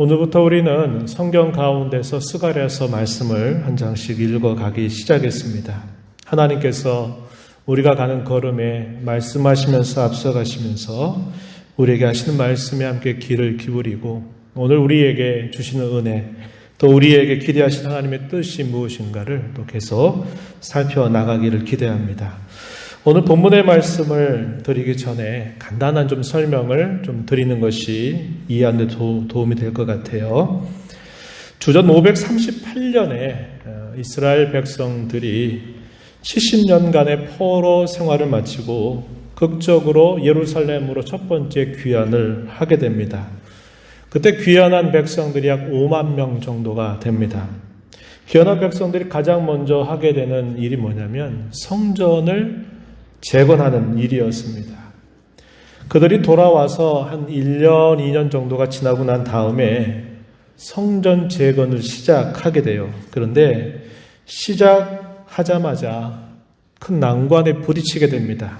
오늘부터 우리는 성경 가운데서 스가랴서 말씀을 한 장씩 읽어가기 시작했습니다. 하나님께서 우리가 가는 걸음에 말씀하시면서 앞서가시면서 우리에게 하시는 말씀에 함께 귀를 기울이고 오늘 우리에게 주시는 은혜 또 우리에게 기대하신 하나님의 뜻이 무엇인가를 또 계속 살펴나가기를 기대합니다. 오늘 본문의 말씀을 드리기 전에 간단한 좀 설명을 좀 드리는 것이 이해하는 데 도움이 될 것 같아요. 주전 538년에 이스라엘 백성들이 70년간의 포로 생활을 마치고 극적으로 예루살렘으로 첫 번째 귀환을 하게 됩니다. 그때 귀환한 백성들이 약 5만 명 정도가 됩니다. 귀환한 백성들이 가장 먼저 하게 되는 일이 뭐냐면 성전을 재건하는 일이었습니다. 그들이 돌아와서 한 1년, 2년 정도가 지나고 난 다음에 성전 재건을 시작하게 돼요. 그런데 시작하자마자 큰 난관에 부딪히게 됩니다.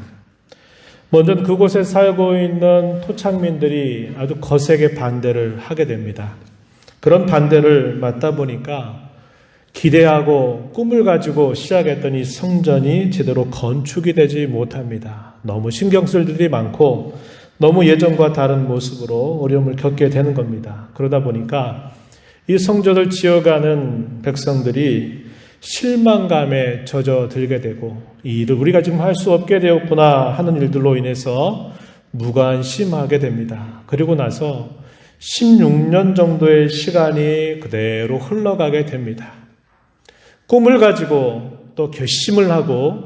먼저 그곳에 살고 있는 토착민들이 아주 거세게 반대를 하게 됩니다. 그런 반대를 맞다 보니까 기대하고 꿈을 가지고 시작했던 이 성전이 제대로 건축이 되지 못합니다. 너무 신경 쓸 일이 많고 너무 예전과 다른 모습으로 어려움을 겪게 되는 겁니다. 그러다 보니까 이 성전을 지어가는 백성들이 실망감에 젖어들게 되고 이 일을 우리가 지금 할 수 없게 되었구나 하는 일들로 인해서 무관심하게 됩니다. 그리고 나서 16년 정도의 시간이 그대로 흘러가게 됩니다. 꿈을 가지고 또 결심을 하고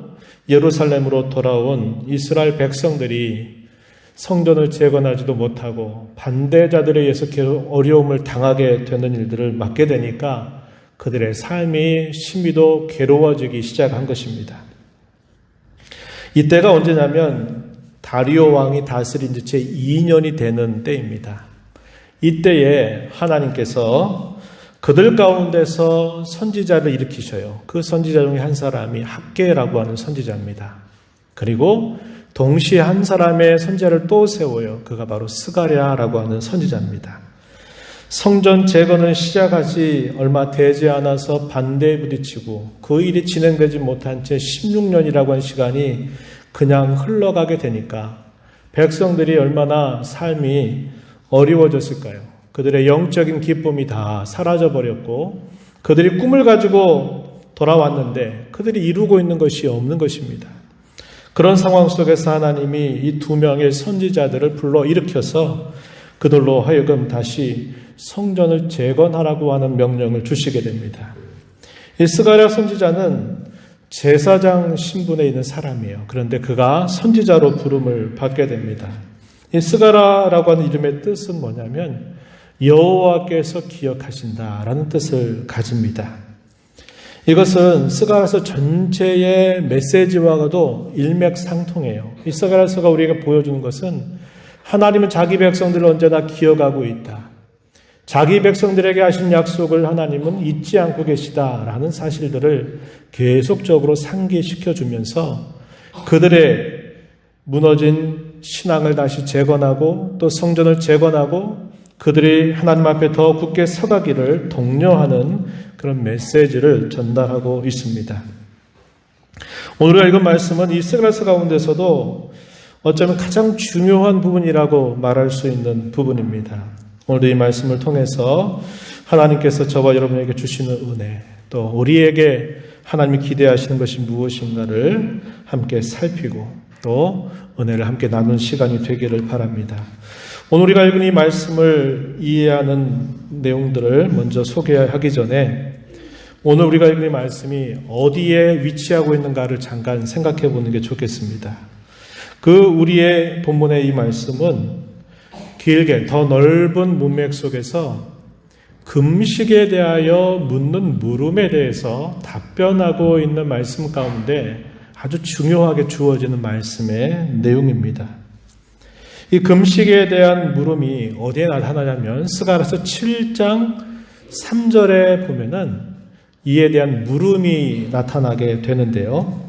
예루살렘으로 돌아온 이스라엘 백성들이 성전을 재건하지도 못하고 반대자들에 의해서 어려움을 당하게 되는 일들을 맡게 되니까 그들의 삶이 심히도 괴로워지기 시작한 것입니다. 이때가 언제냐면 다리오 왕이 다스린 지 제 2년이 되는 때입니다. 이때에 하나님께서 그들 가운데서 선지자를 일으키셔요. 그 선지자 중에 한 사람이 학개라고 하는 선지자입니다. 그리고 동시에 한 사람의 선지자를 또 세워요. 그가 바로 스가랴라고 하는 선지자입니다. 성전 재건을 시작하지 얼마 되지 않아서 반대에 부딪히고 그 일이 진행되지 못한 채 16년이라고 한 시간이 그냥 흘러가게 되니까 백성들이 얼마나 삶이 어려워졌을까요? 그들의 영적인 기쁨이 다 사라져버렸고 그들이 꿈을 가지고 돌아왔는데 그들이 이루고 있는 것이 없는 것입니다. 그런 상황 속에서 하나님이 이 2명의 선지자들을 불러 일으켜서 그들로 하여금 다시 성전을 재건하라고 하는 명령을 주시게 됩니다. 이 스가랴 선지자는 제사장 신분에 있는 사람이에요. 그런데 그가 선지자로 부름을 받게 됩니다. 이 스가랴라고 하는 이름의 뜻은 뭐냐면 여호와께서 기억하신다라는 뜻을 가집니다. 이것은 스가랴서 전체의 메시지와도 일맥상통해요. 이 스가랴서가 우리에게 보여주는 것은 하나님은 자기 백성들을 언제나 기억하고 있다. 자기 백성들에게 하신 약속을 하나님은 잊지 않고 계시다라는 사실들을 계속적으로 상기시켜주면서 그들의 무너진 신앙을 다시 재건하고 또 성전을 재건하고 그들이 하나님 앞에 더 굳게 서가기를 독려하는 그런 메시지를 전달하고 있습니다. 오늘 우리가 읽은 말씀은 이 스가랴서 가운데서도 어쩌면 가장 중요한 부분이라고 말할 수 있는 부분입니다. 오늘도 이 말씀을 통해서 하나님께서 저와 여러분에게 주시는 은혜 또 우리에게 하나님이 기대하시는 것이 무엇인가를 함께 살피고 또 은혜를 함께 나눈 시간이 되기를 바랍니다. 오늘 우리가 읽은 이 말씀을 이해하는 내용들을 먼저 소개하기 전에 오늘 우리가 읽은 이 말씀이 어디에 위치하고 있는가를 잠깐 생각해 보는 게 좋겠습니다. 우리의 본문의 이 말씀은 길게 더 넓은 문맥 속에서 금식에 대하여 묻는 물음에 대해서 답변하고 있는 말씀 가운데 아주 중요하게 주어지는 말씀의 내용입니다. 이 금식에 대한 물음이 어디에 나타나냐면 스가랴서 7장 3절에 보면은 이에 대한 물음이 나타나게 되는데요.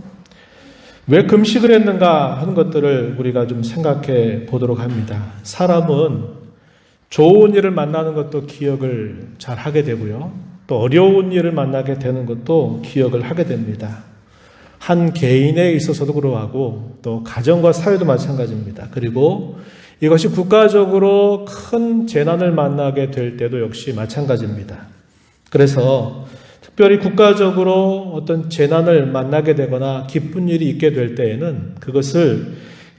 왜 금식을 했는가 하는 것들을 우리가 좀 생각해 보도록 합니다. 사람은 좋은 일을 만나는 것도 기억을 잘 하게 되고요. 또 어려운 일을 만나게 되는 것도 기억을 하게 됩니다. 한 개인에 있어서도 그러하고 또 가정과 사회도 마찬가지입니다. 그리고 이것이 국가적으로 큰 재난을 만나게 될 때도 역시 마찬가지입니다. 그래서 특별히 국가적으로 어떤 재난을 만나게 되거나 기쁜 일이 있게 될 때에는 그것을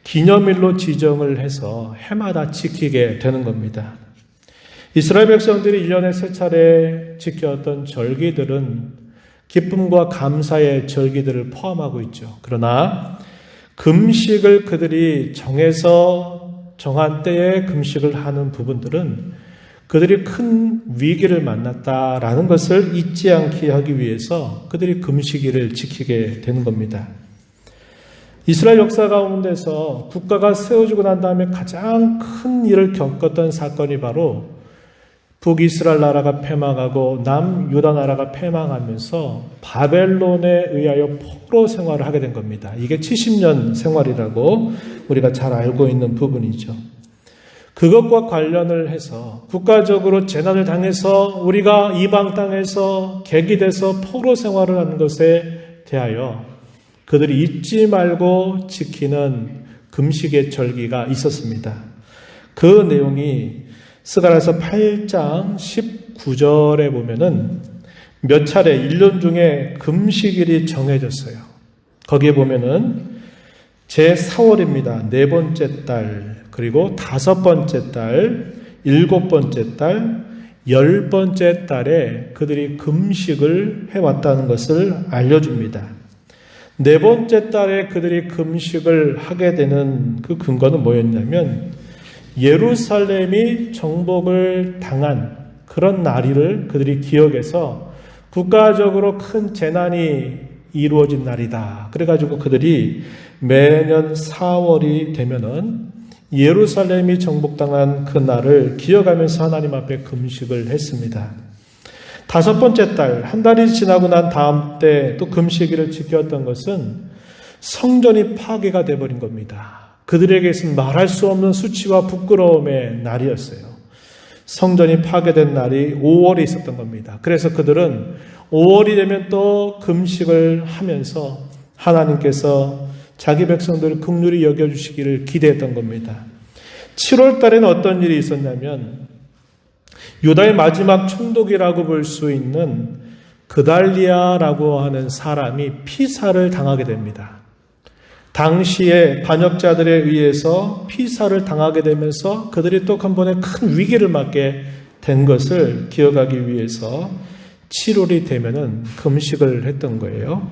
기념일로 지정을 해서 해마다 지키게 되는 겁니다. 이스라엘 백성들이 1년에 3차례 지켰던 절기들은 기쁨과 감사의 절기들을 포함하고 있죠. 그러나 금식을 그들이 정한 때에 금식을 하는 부분들은 그들이 큰 위기를 만났다라는 것을 잊지 않게 하기 위해서 그들이 금식일을 지키게 되는 겁니다. 이스라엘 역사 가운데서 국가가 세워지고 난 다음에 가장 큰 일을 겪었던 사건이 바로 북이스라엘 나라가 패망하고 남유다 나라가 패망하면서 바벨론에 의하여 포로 생활을 하게 된 겁니다. 이게 70년 생활이라고 우리가 잘 알고 있는 부분이죠. 그것과 관련을 해서 국가적으로 재난을 당해서 우리가 이방 땅에서 객이돼서 포로 생활을 하는 것에 대하여 그들이 잊지 말고 지키는 금식의 절기가 있었습니다. 그 내용이 스가랴서 8장 19절에 보면은 몇 차례 1년 중에 금식일이 정해졌어요. 거기에 보면은 제4월입니다. 4번째 달, 그리고 5번째 달, 7번째 달, 10번째 달에 그들이 금식을 해왔다는 것을 알려줍니다. 4번째 달에 그들이 금식을 하게 되는 그 근거는 뭐였냐면 예루살렘이 정복을 당한 그런 날을 그들이 기억해서 국가적으로 큰 재난이 이루어진 날이다. 그래가지고 그들이 매년 4월이 되면은 예루살렘이 정복당한 그 날을 기억하면서 하나님 앞에 금식을 했습니다. 5번째 달, 한 달이 지나고 난 다음 때 또 금식일을 지켰던 것은 성전이 파괴가 되어버린 겁니다. 그들에게서는 말할 수 없는 수치와 부끄러움의 날이었어요. 성전이 파괴된 날이 5월에 있었던 겁니다. 그래서 그들은 5월이 되면 또 금식을 하면서 하나님께서 자기 백성들을 긍휼히 여겨주시기를 기대했던 겁니다. 7월 달에는 어떤 일이 있었냐면 유다의 마지막 총독이라고 볼 수 있는 그달리아라고 하는 사람이 피살을 당하게 됩니다. 당시에 반역자들에 의해서 피살을 당하게 되면서 그들이 또 한 번에 큰 위기를 맞게 된 것을 기억하기 위해서 7월이 되면은 금식을 했던 거예요.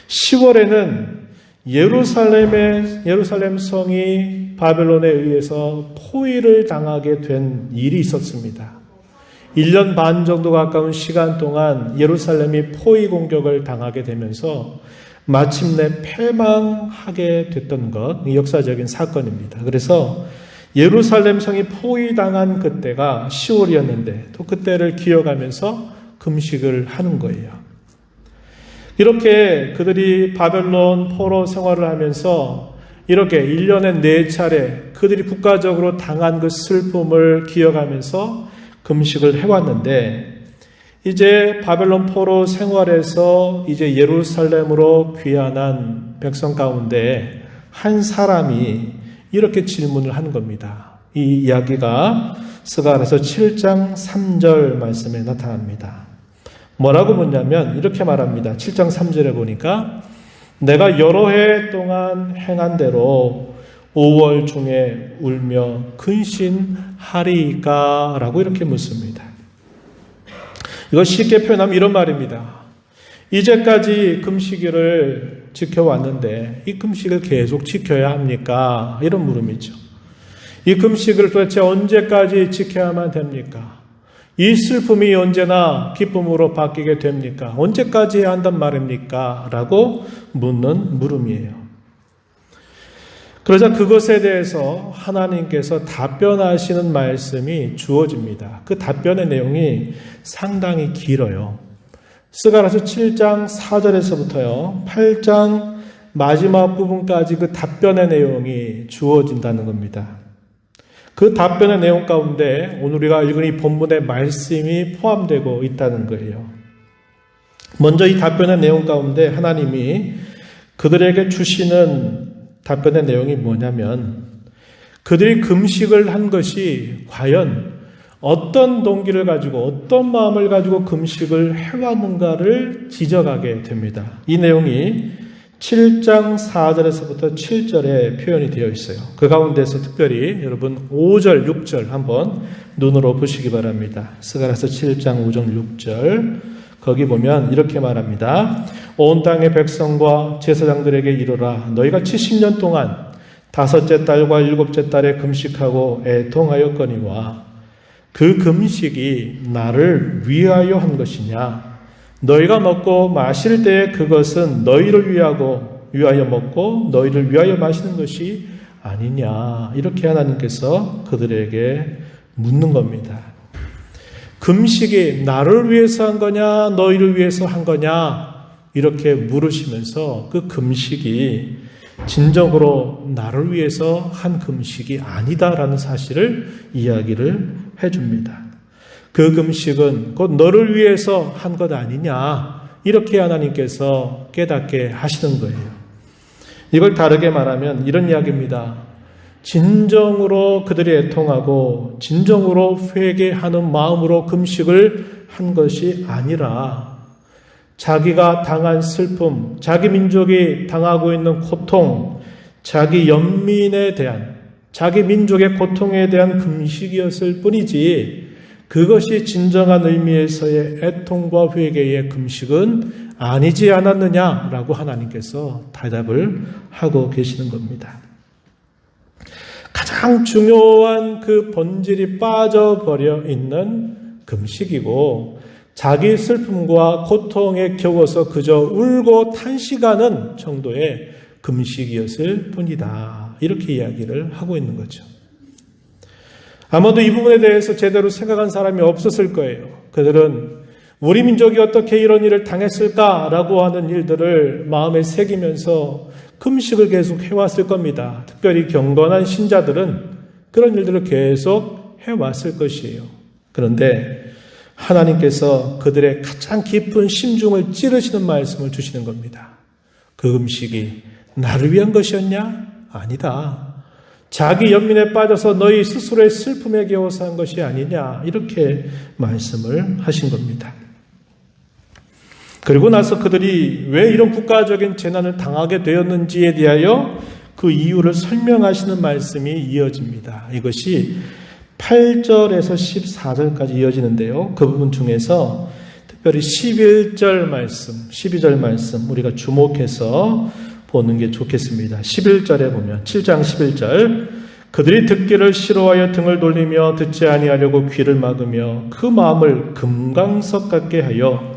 10월에는 예루살렘 성이 바벨론에 의해서 포위를 당하게 된 일이 있었습니다. 1년 반 정도 가까운 시간 동안 예루살렘이 포위 공격을 당하게 되면서 마침내 패망하게 됐던 것, 역사적인 사건입니다. 그래서 예루살렘 성이 포위당한 그때가 10월이었는데 또 그때를 기억하면서 금식을 하는 거예요. 이렇게 그들이 바벨론 포로 생활을 하면서 이렇게 1년에 4차례 그들이 국가적으로 당한 그 슬픔을 기억하면서 금식을 해왔는데 이제 바벨론 포로 생활에서 이제 예루살렘으로 귀환한 백성 가운데 한 사람이 이렇게 질문을 하는 겁니다. 이 이야기가 스가랴서 7장 3절 말씀에 나타납니다. 뭐라고 묻냐면 이렇게 말합니다. 7장 3절에 보니까 내가 여러 해 동안 행한 대로 5월 중에 울며 근신하리이까? 라고 이렇게 묻습니다. 이거 쉽게 표현하면 이런 말입니다. 이제까지 금식일을 지켜왔는데 이 금식을 계속 지켜야 합니까? 이런 물음이죠. 이 금식을 도대체 언제까지 지켜야만 됩니까? 이 슬픔이 언제나 기쁨으로 바뀌게 됩니까? 언제까지 해야 한단 말입니까? 라고 묻는 물음이에요. 그러자 그것에 대해서 하나님께서 답변하시는 말씀이 주어집니다. 그 답변의 내용이 상당히 길어요. 스가랴서 7장 4절에서부터요 8장 마지막 부분까지 그 답변의 내용이 주어진다는 겁니다. 그 답변의 내용 가운데 오늘 우리가 읽은 이 본문의 말씀이 포함되고 있다는 거예요. 먼저 이 답변의 내용 가운데 하나님이 그들에게 주시는 답변의 내용이 뭐냐면 그들이 금식을 한 것이 과연 어떤 동기를 가지고 어떤 마음을 가지고 금식을 해왔는가를 지적하게 됩니다. 이 내용이 7장 4절에서부터 7절에 표현이 되어 있어요. 그 가운데서 특별히 여러분 5절, 6절 한번 눈으로 보시기 바랍니다. 스가랴서 7장 5절, 6절 거기 보면 이렇게 말합니다. 온 땅의 백성과 제사장들에게 이르라. 너희가 70년 동안 5째 달과 7째 달에 금식하고 애통하였거니와 그 금식이 나를 위하여 한 것이냐? 너희가 먹고 마실 때에 그것은 너희를 위하여 먹고 너희를 위하여 마시는 것이 아니냐? 이렇게 하나님께서 그들에게 묻는 겁니다. 금식이 나를 위해서 한 거냐? 너희를 위해서 한 거냐? 이렇게 물으시면서 그 금식이 진정으로 나를 위해서 한 금식이 아니다라는 사실을 이야기를 해줍니다. 그 금식은 곧 너를 위해서 한 것 아니냐 이렇게 하나님께서 깨닫게 하시는 거예요. 이걸 다르게 말하면 이런 이야기입니다. 진정으로 그들이 애통하고 진정으로 회개하는 마음으로 금식을 한 것이 아니라 자기가 당한 슬픔, 자기 민족이 당하고 있는 고통, 자기 연민에 대한, 자기 민족의 고통에 대한 금식이었을 뿐이지 그것이 진정한 의미에서의 애통과 회개의 금식은 아니지 않았느냐라고 하나님께서 대답을 하고 계시는 겁니다. 가장 중요한 그 본질이 빠져버려 있는 금식이고 자기 슬픔과 고통에 겨워서 그저 울고 탄식하는 정도의 금식이었을 뿐이다. 이렇게 이야기를 하고 있는 거죠. 아마도 이 부분에 대해서 제대로 생각한 사람이 없었을 거예요. 그들은 우리 민족이 어떻게 이런 일을 당했을까라고 하는 일들을 마음에 새기면서 금식을 계속 해왔을 겁니다. 특별히 경건한 신자들은 그런 일들을 계속 해왔을 것이에요. 그런데 하나님께서 그들의 가장 깊은 심중을 찌르시는 말씀을 주시는 겁니다. 그 금식이 나를 위한 것이었냐? 아니다. 자기 연민에 빠져서 너희 스스로의 슬픔에 겨워서 한 것이 아니냐 이렇게 말씀을 하신 겁니다. 그리고 나서 그들이 왜 이런 국가적인 재난을 당하게 되었는지에 대하여 그 이유를 설명하시는 말씀이 이어집니다. 이것이 8절에서 14절까지 이어지는데요. 그 부분 중에서 특별히 11절 말씀, 12절 말씀 우리가 주목해서 보는 게 좋겠습니다. 11절에 보면 7장 11절 그들이 듣기를 싫어하여 등을 돌리며 듣지 아니하려고 귀를 막으며 그 마음을 금강석 같게 하여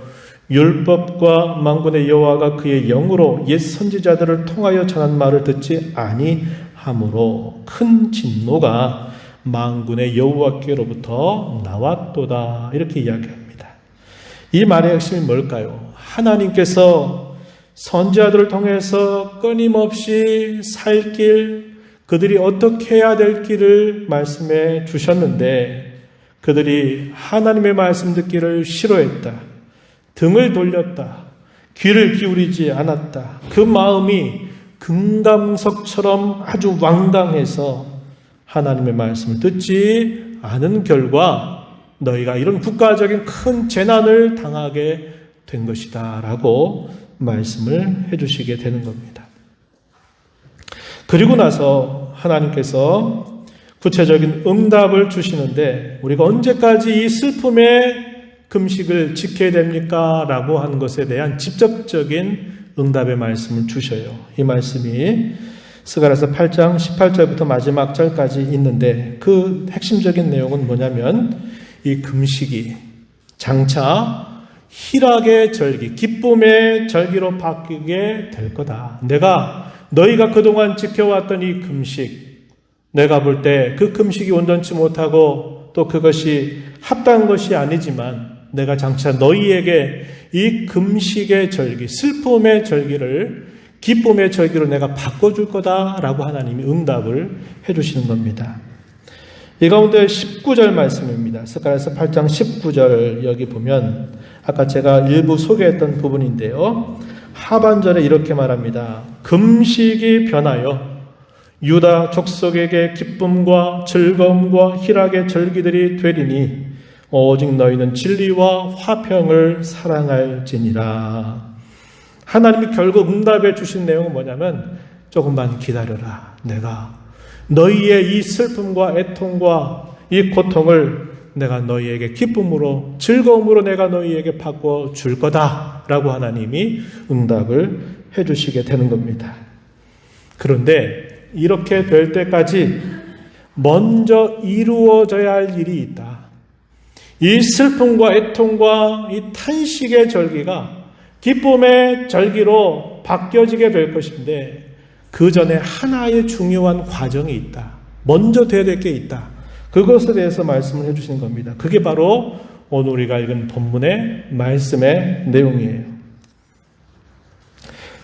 율법과 만군의 여호와가 그의 영으로 옛 선지자들을 통하여 전한 말을 듣지 아니하므로 큰 진노가 만군의 여호와께로부터 나왔도다. 이렇게 이야기합니다. 이 말의 핵심이 뭘까요? 하나님께서 선지자들을 통해서 끊임없이 살 길, 그들이 어떻게 해야 될 길을 말씀해 주셨는데 그들이 하나님의 말씀 듣기를 싫어했다. 등을 돌렸다. 귀를 기울이지 않았다. 그 마음이 금강석처럼 아주 완강해서 하나님의 말씀을 듣지 않은 결과 너희가 이런 국가적인 큰 재난을 당하게 된 것이다 라고 말씀을 해주시게 되는 겁니다. 그리고 나서 하나님께서 구체적인 응답을 주시는데 우리가 언제까지 이 슬픔의 금식을 지켜야 됩니까? 라고 하는 것에 대한 직접적인 응답의 말씀을 주셔요. 이 말씀이 스가랴서 8장 18절부터 마지막 절까지 있는데 그 핵심적인 내용은 뭐냐면 이 금식이 장차 희락의 절기, 기쁨의 절기로 바뀌게 될 거다. 너희가 그동안 지켜왔던 이 금식, 내가 볼 때 그 금식이 온전치 못하고 또 그것이 합당한 것이 아니지만 내가 장차 너희에게 이 금식의 절기, 슬픔의 절기를 기쁨의 절기로 내가 바꿔줄 거다라고 하나님이 응답을 해주시는 겁니다. 이 가운데 19절 말씀입니다. 스가랴서 8장 19절 여기 보면 아까 제가 일부 소개했던 부분인데요. 하반절에 이렇게 말합니다. 금식이 변하여 유다 족속에게 기쁨과 즐거움과 희락의 절기들이 되리니 오직 너희는 진리와 화평을 사랑할지니라. 하나님이 결국 응답해 주신 내용은 뭐냐면 조금만 기다려라. 내가 너희의 이 슬픔과 애통과 이 고통을 내가 너희에게 기쁨으로 즐거움으로 내가 너희에게 바꿔 줄 거다 라고 하나님이 응답을 해 주시게 되는 겁니다. 그런데 이렇게 될 때까지 먼저 이루어져야 할 일이 있다. 이 슬픔과 애통과 이 탄식의 절기가 기쁨의 절기로 바뀌어지게 될 것인데 그 전에 하나의 중요한 과정이 있다. 먼저 돼야 될 게 있다. 그것에 대해서 말씀을 해주시는 겁니다. 그게 바로 오늘 우리가 읽은 본문의 말씀의 내용이에요.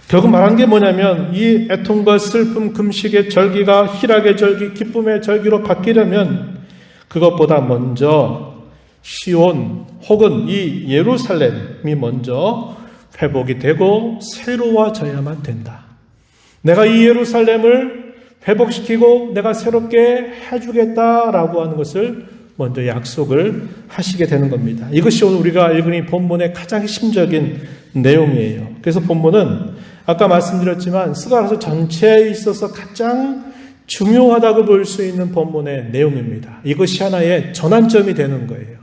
결국 말한 게 뭐냐면 이 애통과 슬픔, 금식의 절기가 희락의 절기, 기쁨의 절기로 바뀌려면 그것보다 먼저 시온 혹은 이 예루살렘이 먼저 회복이 되고 새로워져야만 된다. 내가 이 예루살렘을 회복시키고 내가 새롭게 해주겠다라고 하는 것을 먼저 약속을 하시게 되는 겁니다. 이것이 오늘 우리가 읽은 이 본문의 가장 핵심적인 내용이에요. 그래서 본문은 아까 말씀드렸지만 스가랴서 전체에 있어서 가장 중요하다고 볼 수 있는 본문의 내용입니다. 이것이 하나의 전환점이 되는 거예요.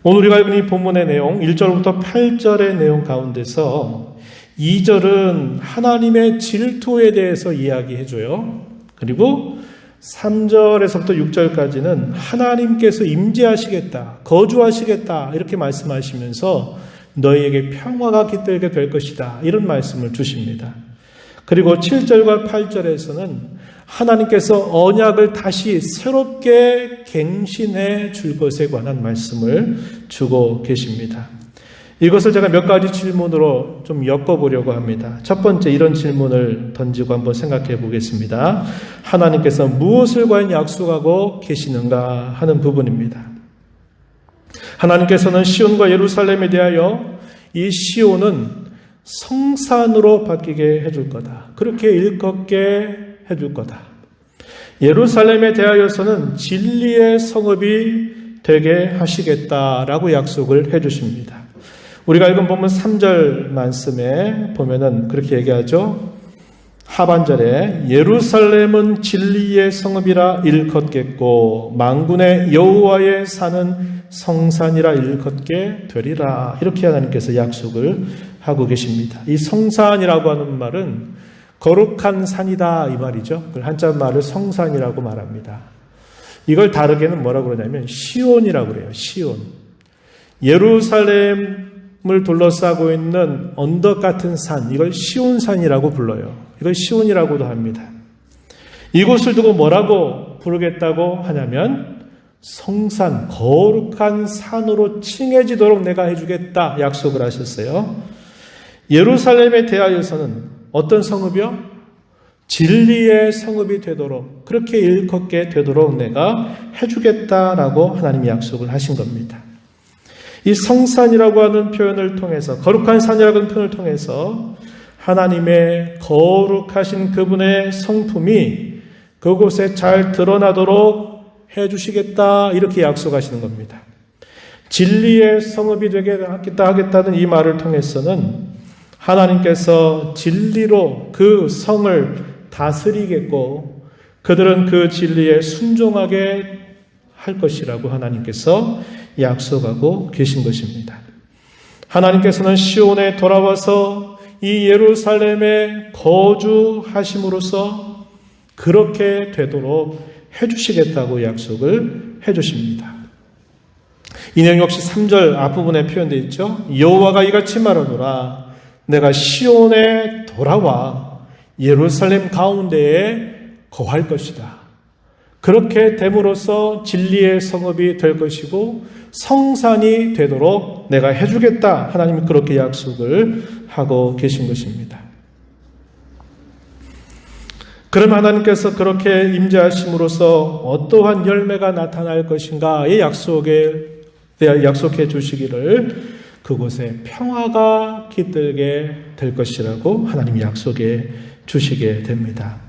오늘 우리가 읽은 이 본문의 내용 1절부터 8절의 내용 가운데서 2절은 하나님의 질투에 대해서 이야기해줘요. 그리고 3절에서부터 6절까지는 하나님께서 임재하시겠다, 거주하시겠다 이렇게 말씀하시면서 너희에게 평화가 깃들게 될 것이다 이런 말씀을 주십니다. 그리고 7절과 8절에서는 하나님께서 언약을 다시 새롭게 갱신해 줄 것에 관한 말씀을 주고 계십니다. 이것을 제가 몇 가지 질문으로 좀 엮어보려고 합니다. 첫 번째 이런 질문을 던지고 한번 생각해 보겠습니다. 하나님께서 무엇을 과연 약속하고 계시는가 하는 부분입니다. 하나님께서는 시온과 예루살렘에 대하여 이 시온은 성산으로 바뀌게 해줄 거다. 그렇게 일컫게 해줄 거다. 예루살렘에 대하여서는 진리의 성읍이 되게 하시겠다라고 약속을 해주십니다. 우리가 읽은 본문 3절 말씀에 보면은 그렇게 얘기하죠. 하반절에 예루살렘은 진리의 성읍이라 일컫겠고 만군의 여호와의 산은 성산이라 일컫게 되리라. 이렇게 하나님께서 약속을 하고 계십니다. 이 성산이라고 하는 말은 거룩한 산이다 이 말이죠. 그걸 한자말을 성산이라고 말합니다. 이걸 다르게는 뭐라고 그러냐면 시온이라고 그래요. 시온. 예루살렘을 둘러싸고 있는 언덕 같은 산, 이걸 시온산이라고 불러요. 이걸 시온이라고도 합니다. 이곳을 두고 뭐라고 부르겠다고 하냐면 성산, 거룩한 산으로 칭해지도록 내가 해주겠다 약속을 하셨어요. 예루살렘에 대하여서는 어떤 성읍이요? 진리의 성읍이 되도록, 그렇게 일컫게 되도록 내가 해주겠다라고 하나님이 약속을 하신 겁니다. 이 성산이라고 하는 표현을 통해서, 거룩한 산이라고 하는 표현을 통해서 하나님의 거룩하신 그분의 성품이 그곳에 잘 드러나도록 해주시겠다 이렇게 약속하시는 겁니다. 진리의 성읍이 되게 하겠다는 이 말을 통해서는 하나님께서 진리로 그 성을 다스리겠고 그들은 그 진리에 순종하게 할 것이라고 하나님께서 약속하고 계신 것입니다. 하나님께서는 시온에 돌아와서 이 예루살렘에 거주하심으로써 그렇게 되도록 해주시겠다고 약속을 해주십니다. 이 내용 역시 3절 앞부분에 표현되어 있죠. 여호와가 이같이 말하노라 내가 시온에 돌아와 예루살렘 가운데에 거할 것이다. 그렇게 됨으로써 진리의 성읍이 될 것이고 성산이 되도록 내가 해주겠다. 하나님이 그렇게 약속을 하고 계신 것입니다. 그럼 하나님께서 그렇게 임재하심으로써 어떠한 열매가 나타날 것인가의 약속해 주시기를 그곳에 평화가 깃들게 될 것이라고 하나님이 약속해 주시게 됩니다.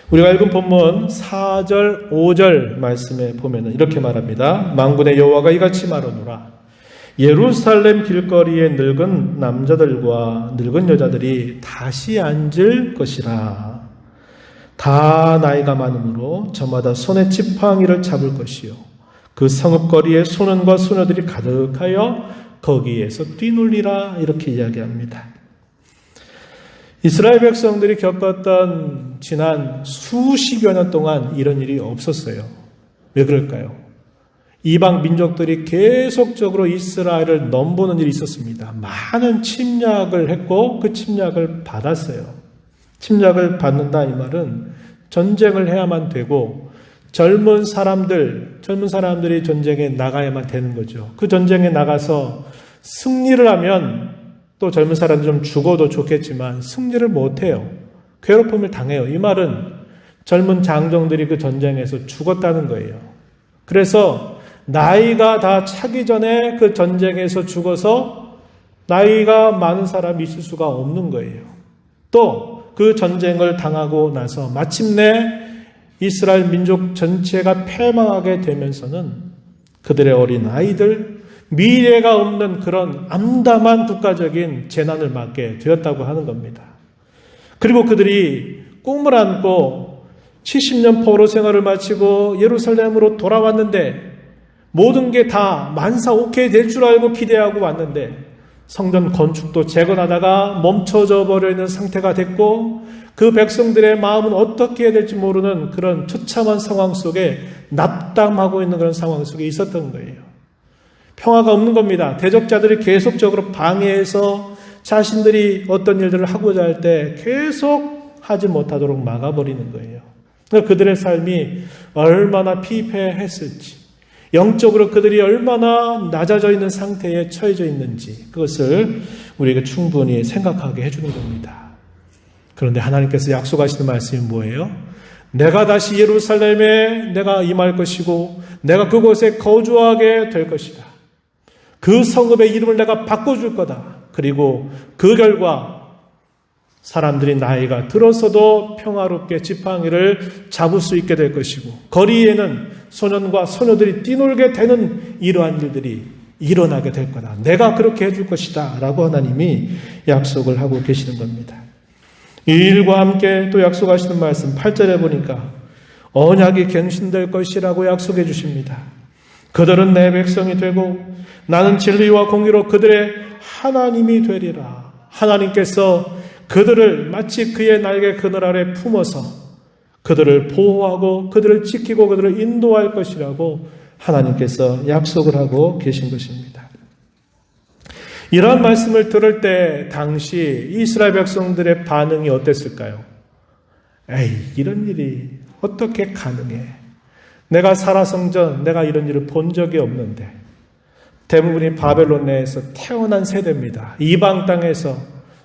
우리가 읽은 본문 4절, 5절 말씀에 보면 이렇게 말합니다. 만군의 여호와가 이같이 말하노라. 예루살렘 길거리에 늙은 남자들과 늙은 여자들이 다시 앉을 것이라. 다 나이가 많으므로 저마다 손에 지팡이를 잡을 것이요. 그 성읍거리에 소년과 소녀들이 가득하여 거기에서 뛰놀리라. 이렇게 이야기합니다. 이스라엘 백성들이 겪었던 지난 수십여 년 동안 이런 일이 없었어요. 왜 그럴까요? 이방 민족들이 계속적으로 이스라엘을 넘보는 일이 있었습니다. 많은 침략을 했고 그 침략을 받았어요. 침략을 받는다 이 말은 전쟁을 해야만 되고 젊은 사람들이 전쟁에 나가야만 되는 거죠. 그 전쟁에 나가서 승리를 하면 또 젊은 사람들 좀 죽어도 좋겠지만 승리를 못해요. 괴롭힘을 당해요. 이 말은 젊은 장정들이 그 전쟁에서 죽었다는 거예요. 그래서 나이가 다 차기 전에 그 전쟁에서 죽어서 나이가 많은 사람이 있을 수가 없는 거예요. 또 그 전쟁을 당하고 나서 마침내 이스라엘 민족 전체가 패망하게 되면서는 그들의 어린 아이들, 미래가 없는 그런 암담한 국가적인 재난을 맞게 되었다고 하는 겁니다. 그리고 그들이 꿈을 안고 70년 포로 생활을 마치고 예루살렘으로 돌아왔는데 모든 게 다 만사오케이 될 줄 알고 기대하고 왔는데 성전 건축도 재건하다가 멈춰져 버려 있는 상태가 됐고 그 백성들의 마음은 어떻게 해야 될지 모르는 그런 처참한 상황 속에 납담하고 있는 그런 상황 속에 있었던 거예요. 평화가 없는 겁니다. 대적자들이 계속적으로 방해해서 자신들이 어떤 일들을 하고자 할 때 계속 하지 못하도록 막아버리는 거예요. 그러니까 그들의 삶이 얼마나 피폐했을지, 영적으로 그들이 얼마나 낮아져 있는 상태에 처해져 있는지 그것을 우리에게 충분히 생각하게 해주는 겁니다. 그런데 하나님께서 약속하시는 말씀이 뭐예요? 내가 다시 예루살렘에 내가 임할 것이고 내가 그곳에 거주하게 될 것이다. 그 성읍의 이름을 내가 바꿔줄 거다. 그리고 그 결과 사람들이 나이가 들어서도 평화롭게 지팡이를 잡을 수 있게 될 것이고 거리에는 소년과 소녀들이 뛰놀게 되는 이러한 일들이 일어나게 될 거다. 내가 그렇게 해줄 것이다. 라고 하나님이 약속을 하고 계시는 겁니다. 이 일과 함께 또 약속하시는 말씀 8절에 보니까 언약이 갱신될 것이라고 약속해 주십니다. 그들은 내 백성이 되고 나는 진리와 공의로 그들의 하나님이 되리라. 하나님께서 그들을 마치 그의 날개 그늘 아래 품어서 그들을 보호하고 그들을 지키고 그들을 인도할 것이라고 하나님께서 약속을 하고 계신 것입니다. 이러한 말씀을 들을 때 당시 이스라엘 백성들의 반응이 어땠을까요? 에이, 이런 일이 어떻게 가능해? 내가 살아성전, 내가 이런 일을 본 적이 없는데. 대부분이 바벨론 내에서 태어난 세대입니다. 이방 땅에서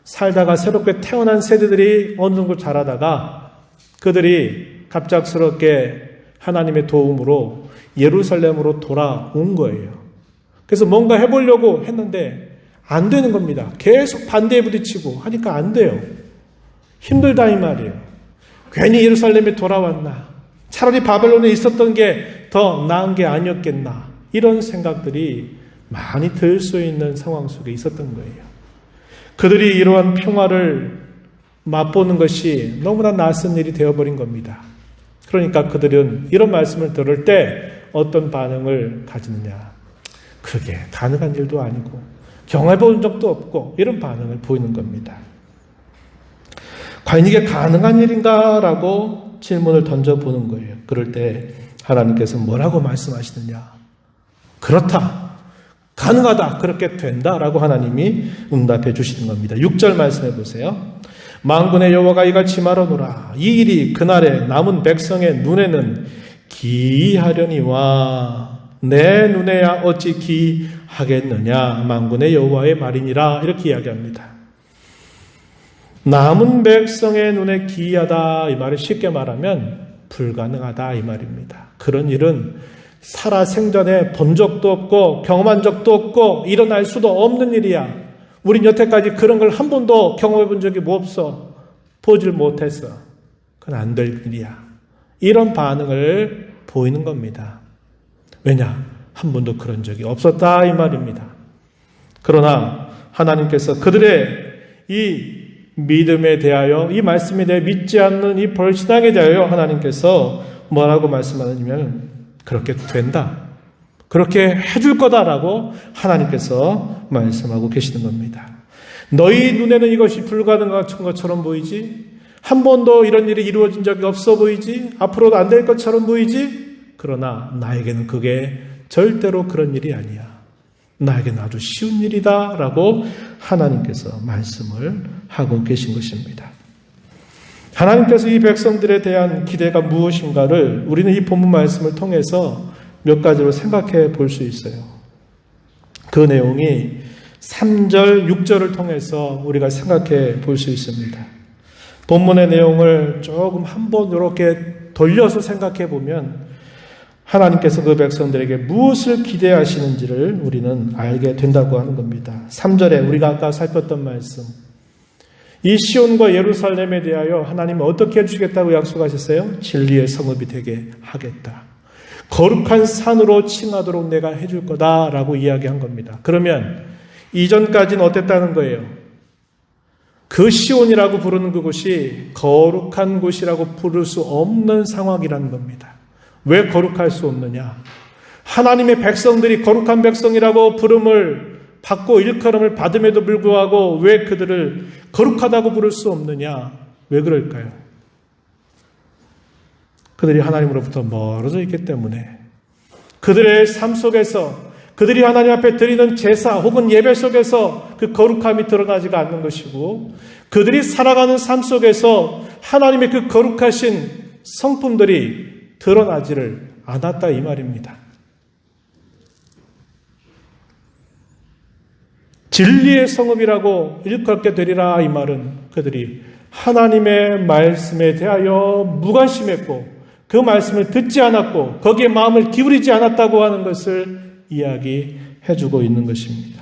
살다가 새롭게 태어난 세대들이 어느 정도 자라다가 그들이 갑작스럽게 하나님의 도움으로 예루살렘으로 돌아온 거예요. 그래서 뭔가 해보려고 했는데 안 되는 겁니다. 계속 반대에 부딪히고 하니까 안 돼요. 힘들다 이 말이에요. 괜히 예루살렘에 돌아왔나? 차라리 바벨론에 있었던 게 더 나은 게 아니었겠나? 이런 생각들이 많이 들 수 있는 상황 속에 있었던 거예요. 그들이 이러한 평화를 맛보는 것이 너무나 낯선 일이 되어버린 겁니다. 그러니까 그들은 이런 말씀을 들을 때 어떤 반응을 가지느냐. 그게 가능한 일도 아니고 경험해본 적도 없고 이런 반응을 보이는 겁니다. 과연 이게 가능한 일인가라고 질문을 던져보는 거예요. 그럴 때 하나님께서 뭐라고 말씀하시느냐. 그렇다. 가능하다. 그렇게 된다라고 하나님이 응답해 주시는 겁니다. 6절 말씀해 보세요. 만군의 여호와가 이같이 말하노라. 이 일이 그날에 남은 백성의 눈에는 기이하려니와 내 눈에야 어찌 기이하겠느냐. 만군의 여호와의 말이니라. 이렇게 이야기합니다. 남은 백성의 눈에 기이하다 이 말을 쉽게 말하면 불가능하다 이 말입니다. 그런 일은 살아 생전에 본 적도 없고 경험한 적도 없고 일어날 수도 없는 일이야. 우린 여태까지 그런 걸 한 번도 경험해 본 적이 없어. 보질 못했어. 그건 안 될 일이야. 이런 반응을 보이는 겁니다. 왜냐? 한 번도 그런 적이 없었다 이 말입니다. 그러나 하나님께서 그들의 이 믿음에 대하여, 이 말씀에 대해 믿지 않는 이 불신앙에 대하여 하나님께서 뭐라고 말씀하느냐면 그렇게 된다. 그렇게 해줄 거다라고 하나님께서 말씀하고 계시는 겁니다. 너희 눈에는 이것이 불가능한 것처럼 보이지? 한 번도 이런 일이 이루어진 적이 없어 보이지? 앞으로도 안 될 것처럼 보이지? 그러나 나에게는 그게 절대로 그런 일이 아니야. 나에게는 아주 쉬운 일이다 라고 하나님께서 말씀을 하고 계신 것입니다. 하나님께서 이 백성들에 대한 기대가 무엇인가를 우리는 이 본문 말씀을 통해서 몇 가지로 생각해 볼 수 있어요. 그 내용이 3절, 6절을 통해서 우리가 생각해 볼 수 있습니다. 본문의 내용을 조금 한번 이렇게 돌려서 생각해 보면 하나님께서 그 백성들에게 무엇을 기대하시는지를 우리는 알게 된다고 하는 겁니다. 3절에 우리가 아까 살폈던 말씀, 이 시온과 예루살렘에 대하여 하나님은 어떻게 해주시겠다고 약속하셨어요? 진리의 성읍이 되게 하겠다. 거룩한 산으로 칭하도록 내가 해줄 거다라고 이야기한 겁니다. 그러면 이전까지는 어땠다는 거예요? 그 시온이라고 부르는 그곳이 거룩한 곳이라고 부를 수 없는 상황이라는 겁니다. 왜 거룩할 수 없느냐? 하나님의 백성들이 거룩한 백성이라고 부름을 받고 일컬음을 받음에도 불구하고 왜 그들을 거룩하다고 부를 수 없느냐? 왜 그럴까요? 그들이 하나님으로부터 멀어져 있기 때문에, 그들의 삶 속에서 그들이 하나님 앞에 드리는 제사 혹은 예배 속에서 그 거룩함이 드러나지가 않는 것이고, 그들이 살아가는 삶 속에서 하나님의 그 거룩하신 성품들이 드러나지를 않았다 이 말입니다. 진리의 성읍이라고 일컬게 되리라 이 말은 그들이 하나님의 말씀에 대하여 무관심했고 그 말씀을 듣지 않았고 거기에 마음을 기울이지 않았다고 하는 것을 이야기해주고 있는 것입니다.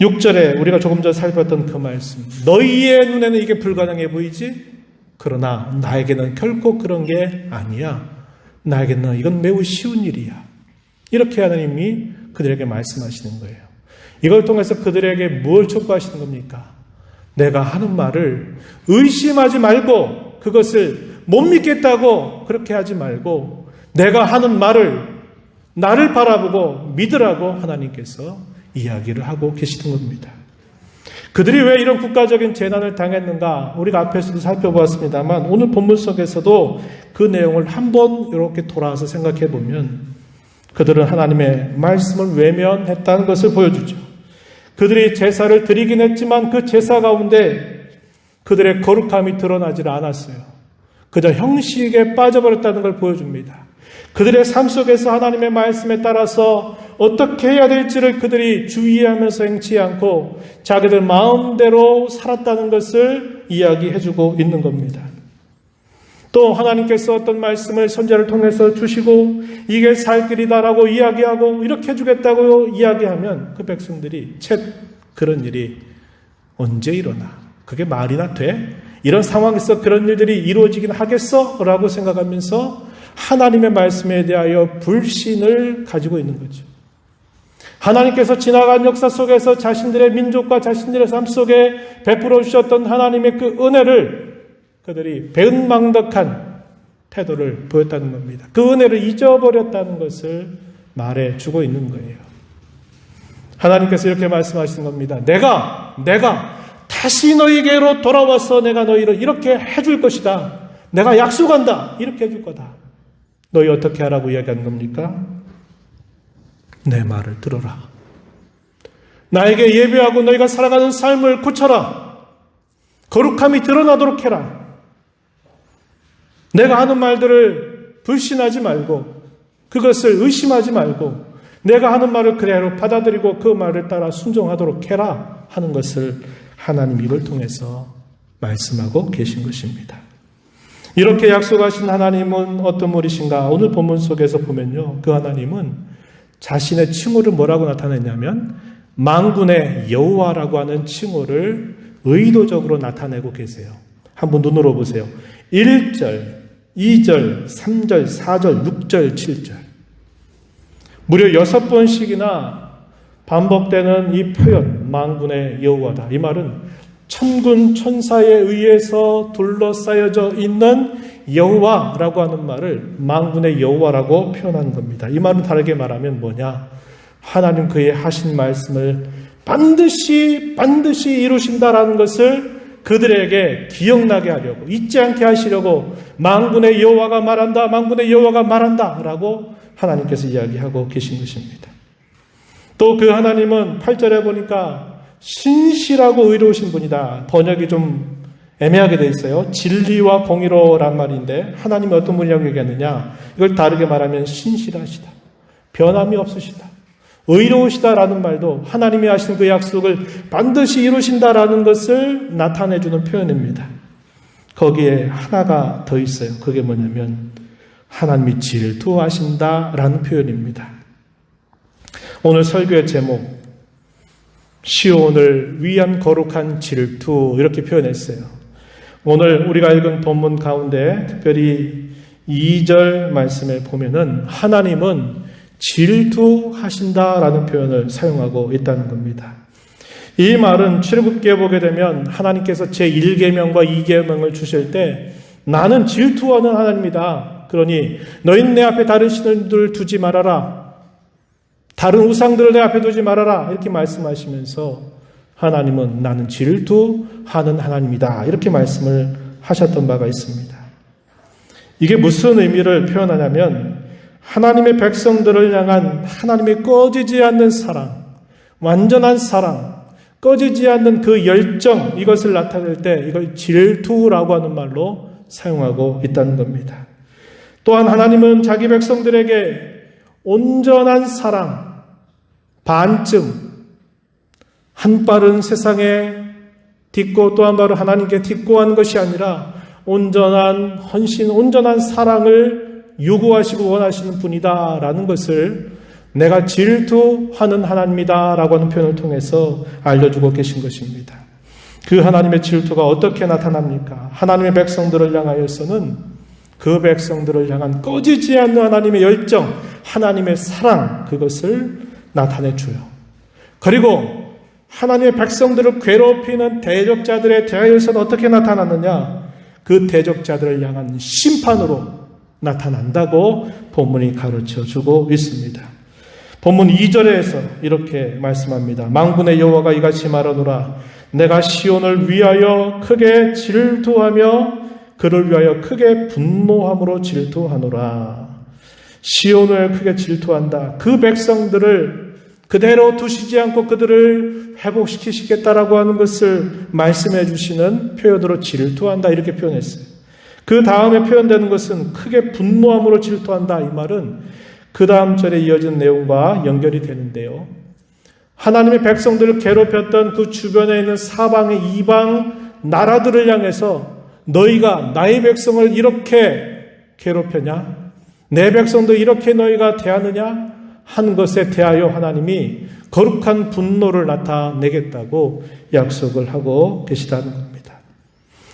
6절에 우리가 조금 전 살폈던 그 말씀, 너희의 눈에는 이게 불가능해 보이지? 그러나 나에게는 결코 그런 게 아니야. 나에게는 이건 매우 쉬운 일이야. 이렇게 하나님이 그들에게 말씀하시는 거예요. 이걸 통해서 그들에게 뭘 촉구하시는 겁니까? 내가 하는 말을 의심하지 말고 그것을 못 믿겠다고 그렇게 하지 말고 내가 하는 말을 나를 바라보고 믿으라고 하나님께서 이야기를 하고 계시는 겁니다. 그들이 왜 이런 국가적인 재난을 당했는가? 우리가 앞에서도 살펴보았습니다만 오늘 본문 속에서도 그 내용을 한번 이렇게 돌아와서 생각해 보면 그들은 하나님의 말씀을 외면했다는 것을 보여주죠. 그들이 제사를 드리긴 했지만 그 제사 가운데 그들의 거룩함이 드러나지 않았어요. 그저 형식에 빠져버렸다는 걸 보여줍니다. 그들의 삶 속에서 하나님의 말씀에 따라서 어떻게 해야 될지를 그들이 주의하면서 행치 않고 자기들 마음대로 살았다는 것을 이야기해주고 있는 겁니다. 또 하나님께서 어떤 말씀을 선지자를 통해서 주시고 이게 살 길이다라고 이야기하고 이렇게 해주겠다고 이야기하면 그 백성들이 쳇 그런 일이 언제 일어나? 그게 말이나 돼? 이런 상황에서 그런 일들이 이루어지긴 하겠어? 라고 생각하면서 하나님의 말씀에 대하여 불신을 가지고 있는 거죠. 하나님께서 지나간 역사 속에서 자신들의 민족과 자신들의 삶 속에 베풀어 주셨던 하나님의 그 은혜를 그들이 배은망덕한 태도를 보였다는 겁니다. 그 은혜를 잊어버렸다는 것을 말해주고 있는 거예요. 하나님께서 이렇게 말씀하시는 겁니다. 내가 다시 너희에게로 돌아와서 내가 너희를 이렇게 해줄 것이다. 내가 약속한다. 이렇게 해줄 거다. 너희 어떻게 하라고 이야기하는 겁니까? 내 말을 들어라. 나에게 예배하고 너희가 살아가는 삶을 고쳐라. 거룩함이 드러나도록 해라. 내가 하는 말들을 불신하지 말고 그것을 의심하지 말고 내가 하는 말을 그대로 받아들이고 그 말을 따라 순종하도록 해라 하는 것을 하나님 이걸 통해서 말씀하고 계신 것입니다. 이렇게 약속하신 하나님은 어떤 분이신가? 오늘 본문 속에서 보면요, 그 하나님은 자신의 칭호를 뭐라고 나타냈냐면 만군의 여호와라고 하는 칭호를 의도적으로 나타내고 계세요. 한번 눈으로 보세요. 1절, 2절, 3절, 4절, 6절, 7절. 무려 6번씩이나 반복되는 이 표현, 만군의 여호와다. 이 말은 천군 천사에 의해서 둘러싸여져 있는 여호와라고 하는 말을 만군의 여호와라고 표현하는 겁니다. 이 말은 다르게 말하면 뭐냐? 하나님 그의 하신 말씀을 반드시 이루신다라는 것을 그들에게 기억나게 하려고, 잊지 않게 하시려고 만군의 여호와가 말한다, 만군의 여호와가 말한다 라고 하나님께서 이야기하고 계신 것입니다. 또 그 하나님은 8절에 보니까 신실하고 의로우신 분이다. 번역이 좀 애매하게 돼 있어요. 진리와 공의로란 말인데 하나님이 어떤 분이라고 얘기하느냐? 이걸 다르게 말하면 신실하시다, 변함이 없으시다, 의로우시다라는 말도 하나님이 하신 그 약속을 반드시 이루신다라는 것을 나타내주는 표현입니다. 거기에 하나가 더 있어요. 그게 뭐냐면 하나님이 질투하신다라는 표현입니다. 오늘 설교의 제목, 시온을 위한 거룩한 질투, 이렇게 표현했어요. 오늘 우리가 읽은 본문 가운데 특별히 2절 말씀에 보면은 하나님은 질투하신다라는 표현을 사용하고 있다는 겁니다. 이 말은 출애굽기에 보게 되면 하나님께서 제1계명과 2계명을 주실 때 나는 질투하는 하나님이다. 그러니 너희는 내 앞에 다른 신을 두지 말아라. 다른 우상들을 내 앞에 두지 말아라. 이렇게 말씀하시면서 하나님은 나는 질투하는 하나님이다. 이렇게 말씀을 하셨던 바가 있습니다. 이게 무슨 의미를 표현하냐면 하나님의 백성들을 향한 하나님의 꺼지지 않는 사랑, 완전한 사랑, 꺼지지 않는 그 열정, 이것을 나타낼 때 이걸 질투라고 하는 말로 사용하고 있다는 겁니다. 또한 하나님은 자기 백성들에게 온전한 사랑, 반쯤, 한 발은 세상에 딛고 또 한 발은 하나님께 딛고 하는 것이 아니라 온전한 헌신, 온전한 사랑을 요구하시고 원하시는 분이다라는 것을 내가 질투하는 하나님이다라고 하는 표현을 통해서 알려주고 계신 것입니다. 그 하나님의 질투가 어떻게 나타납니까? 하나님의 백성들을 향하여서는 그 백성들을 향한 꺼지지 않는 하나님의 열정, 하나님의 사랑, 그것을 나타내줘요. 그리고 하나님의 백성들을 괴롭히는 대적자들에 대하여서는 어떻게 나타났느냐? 그 대적자들을 향한 심판으로 나타난다고 본문이 가르쳐주고 있습니다. 본문 2절에서 이렇게 말씀합니다. 만군의 여호와가 이같이 말하노라. 내가 시온을 위하여 크게 질투하며 그를 위하여 크게 분노함으로 질투하노라. 시온을 크게 질투한다. 그 백성들을 그대로 두시지 않고 그들을 회복시키시겠다라고 하는 것을 말씀해 주시는 표현으로 질투한다, 이렇게 표현했어요. 그 다음에 표현되는 것은 크게 분노함으로 질투한다. 이 말은 그 다음 절에 이어진 내용과 연결이 되는데요. 하나님의 백성들을 괴롭혔던 그 주변에 있는 사방의 이방 나라들을 향해서 너희가 나의 백성을 이렇게 괴롭혔냐? 내 백성도 이렇게 너희가 대하느냐? 한 것에 대하여 하나님이 거룩한 분노를 나타내겠다고 약속을 하고 계시다는 겁니다.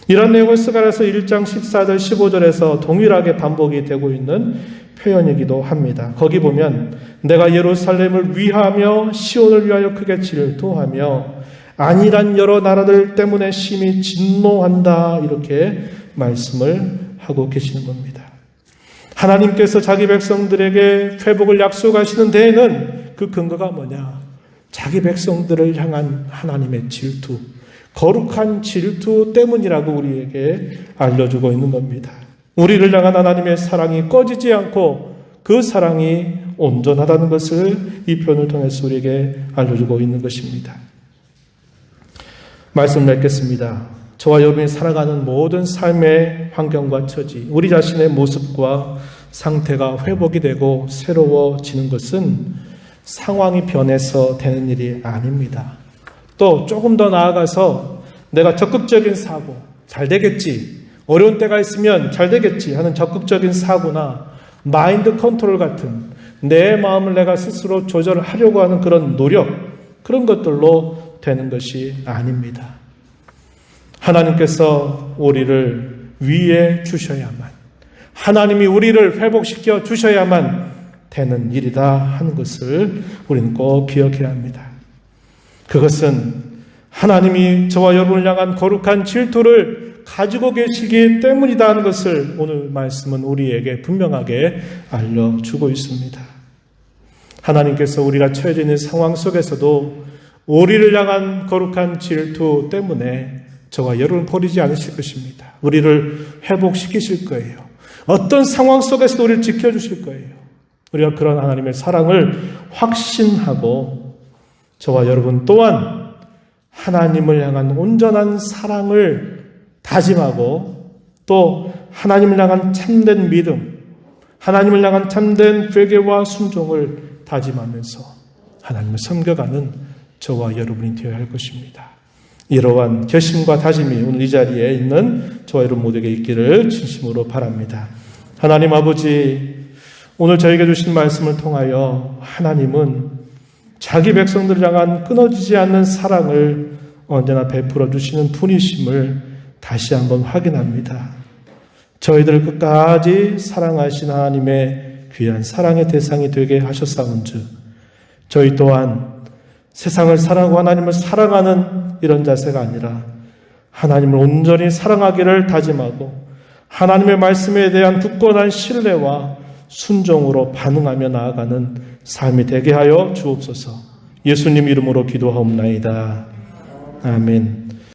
이런 내용을 스가랴서 1장 14절 15절에서 동일하게 반복이 되고 있는 표현이기도 합니다. 거기 보면 내가 예루살렘을 위하며 시온을 위하여 크게 질투하며 아니란 여러 나라들 때문에 심히 진노한다, 이렇게 말씀을 하고 계시는 겁니다. 하나님께서 자기 백성들에게 회복을 약속하시는 데에는 그 근거가 뭐냐? 자기 백성들을 향한 하나님의 질투, 거룩한 질투 때문이라고 우리에게 알려주고 있는 겁니다. 우리를 향한 하나님의 사랑이 꺼지지 않고 그 사랑이 온전하다는 것을 이 표현을 통해서 우리에게 알려주고 있는 것입니다. 말씀 맺겠습니다. 저와 여러분이 살아가는 모든 삶의 환경과 처지, 우리 자신의 모습과 상태가 회복이 되고 새로워지는 것은 상황이 변해서 되는 일이 아닙니다. 또 조금 더 나아가서 내가 적극적인 사고, 잘 되겠지, 어려운 때가 있으면 잘 되겠지 하는 적극적인 사고나 마인드 컨트롤 같은 내 마음을 내가 스스로 조절하려고 하는 그런 노력, 그런 것들로 되는 것이 아닙니다. 하나님께서 우리를 위해 주셔야만, 하나님이 우리를 회복시켜 주셔야만 되는 일이다 하는 것을 우리는 꼭 기억해야 합니다. 그것은 하나님이 저와 여러분을 향한 거룩한 질투를 가지고 계시기 때문이다 하는 것을 오늘 말씀은 우리에게 분명하게 알려주고 있습니다. 하나님께서 우리가 처해져 있는 상황 속에서도 우리를 향한 거룩한 질투 때문에 저와 여러분을 버리지 않으실 것입니다. 우리를 회복시키실 거예요. 어떤 상황 속에서도 우리를 지켜주실 거예요. 우리가 그런 하나님의 사랑을 확신하고 저와 여러분 또한 하나님을 향한 온전한 사랑을 다짐하고 또 하나님을 향한 참된 믿음, 하나님을 향한 참된 회개와 순종을 다짐하면서 하나님을 섬겨가는 저와 여러분이 되어야 할 것입니다. 이러한 결심과 다짐이 오늘 이 자리에 있는 저와 여러분 모두에게 있기를 진심으로 바랍니다. 하나님 아버지, 오늘 저에게 주신 말씀을 통하여 하나님은 자기 백성들을 향한 끊어지지 않는 사랑을 언제나 베풀어 주시는 분이심을 다시 한번 확인합니다. 저희들을 끝까지 사랑하신 하나님의 귀한 사랑의 대상이 되게 하셨사온즉 저희 또한 세상을 사랑하고 하나님을 사랑하는 이런 자세가 아니라 하나님을 온전히 사랑하기를 다짐하고 하나님의 말씀에 대한 굳건한 신뢰와 순종으로 반응하며 나아가는 삶이 되게 하여 주옵소서. 예수님 이름으로 기도하옵나이다. 아멘.